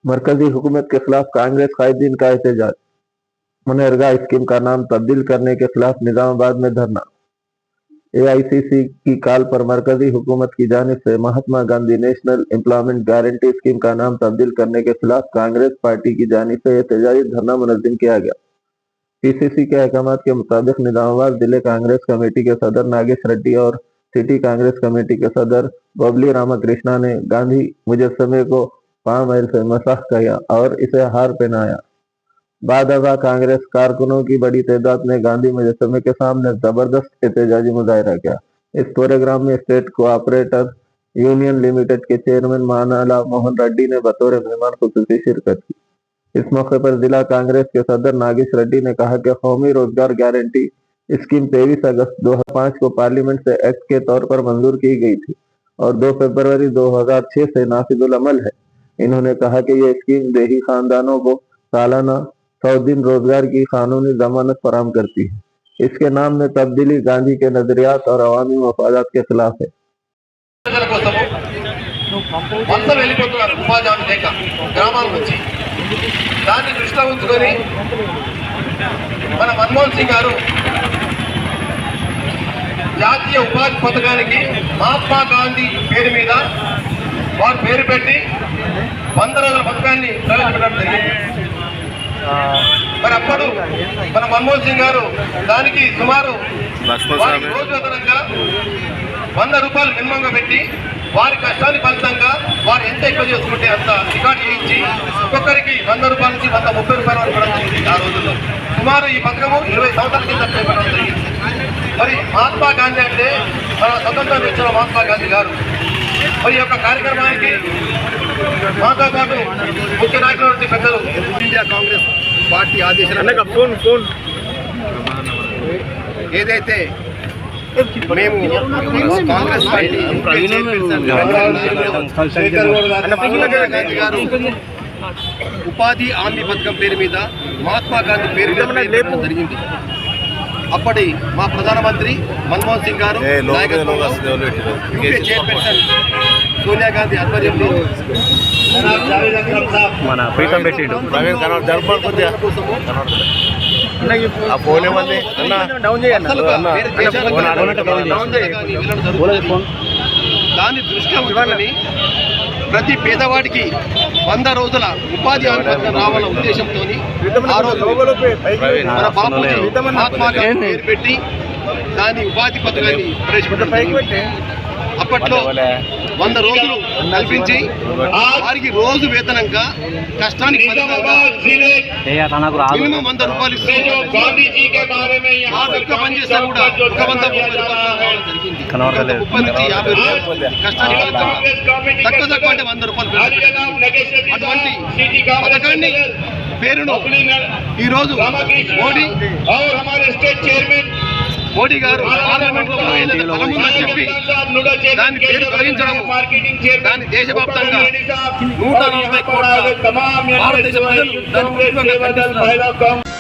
मरकजी हुकूमत के खिलाफ कांग्रेस कायदीन का एहतजाज। मनरेगा स्कीम का नाम तब्दील करने के खिलाफ निजामाबाद में धरना। एआईसीसी की कॉल पर मरकजी हुकूमत की जानिब से Mahatma Gandhi national employment guarantee scheme का नाम तब्दील करने के खिलाफ कांग्रेस पार्टी की जानिब से एहतजाजी धरना मुनज़्ज़म किया गया। पीसीसी के अहकाम के मुताबिक निजामाबाद जिले कांग्रेस कमेटी के सदर नागेश रेड्डी और सिटी कांग्रेस कमेटी के सदर बबली रामाकृष्णा ने गांधी मुजस्समे को पाम ऑयल से मसाह किया और इसे हार पहनाया। बाद अज़ा कांग्रेस कारकुनों की बड़ी तादाद ने गांधी मुजस्समे के सामने जबरदस्त एहतजाजी मुजाहरा किया। इस प्रोग्राम में स्टेट कोऑपरेटर यूनियन लिमिटेड के चेयरमैन मानाला मोहन रेड्डी ने बतौर मेहमान खुसूसी शिरकत की। इस मौके पर जिला कांग्रेस के सदर नागेश रेड्डी ने कहा कि कौमी रोजगार गारंटी स्कीम 23 अगस्त 2005 को पार्लियामेंट से एक्ट के तौर पर मंजूर की गई थी और 2 फरवरी 2006 से नाफिजुल अमल है। इन्होंने कहा कि यह स्कीम देही खानदानों को सालाना 100 दिन रोजगार की कानूनी जमानत फराहम करती है। इसके नाम में तब्दीली गांधी के नजरियात और अवामी मफादात के खिलाफ है। దాన్ని దృష్టిలో ఉంచుకొని మన మన్మోహన్ సింగ్ గారు జాతీయ ఉపాధి పథకానికి మహాత్మా గాంధీ పేరు మీద వారు పేరు పెట్టి 100 రోజుల పథకాన్ని ప్రవేశపెట్టడం జరిగింది. మరి అప్పుడు మన మన్మోహన్ సింగ్ గారు దానికి సుమారు రోజు వేతనంగా 100 రూపాయలు మినిమంగా పెట్టి వారి కష్టానికి ఫలితంగా వారు ఎంత ఎక్కువ చేసుకుంటే అంత రికార్డు చేయించి ఒక్కొక్కరికి 100 రూపాయల నుంచి 130 రూపాయల వరకు కూడా జరిగింది. ఆ రోజుల్లో సుమారు ఈ పథకము 20 సంవత్సరాల కింద చేపట్టడం జరిగింది. మరి మహాత్మా గాంధీ అంటే మన స్వతంత్రం తెచ్చిన మహాత్మా గాంధీ గారు. మరి ఈ యొక్క కార్యక్రమానికి మాతో పాటు ముఖ్య నాయకులు పెద్దలు ఇండియా కాంగ్రెస్ పార్టీ ఆదేశాలు ఏదైతే మేము కాంగ్రెస్ పార్టీ ఉపాధి హామీ పథకం పేరు మీద మహాత్మా గాంధీ పేరు మీద జరిగింది. అప్పటి మా ప్రధానమంత్రి మన్మోహన్ సింగ్ గారు చైర్పర్సన్ సోనియా గాంధీ ఆధ్వర్యంలో మన ప్రీతం పెట్టిండు దాన్ని దృష్టిలో ఉంచుకొని ప్రతి పేదవాడికి 100 రోజుల ఉపాధి హామీ పథకం రావాలన్న ఉద్దేశంతో ఆ రోజు మన బాపూజీ మహాత్మా గాంధీ పేరు పెట్టి దాని ఉపాధి పథకాన్ని ప్రవేశపెట్టారు. అప్పట్లో 100 రోజులు కల్పించి వారికి రోజు వేతనంగా కష్టానికి మినిమం 100 రూపాయలు ఇస్తూ పనిచేస్తే కూడా ఒక 100 రూపాయలు జరిగింది. 30 నుంచి 50 రూపాయలు కష్టానికి తక్కువ తక్కువ అంటే 100 రూపాయలు. అటువంటి పథకాన్ని పేరును ఈరోజు మోడీ గారు పార్లమెంట్ లో బలముందని చెప్పి దాని పేరు తొలగించడం, దాని దేశవ్యాప్తంగా 140 కోట్ల భారతదేశ ప్రజలు దాన్ని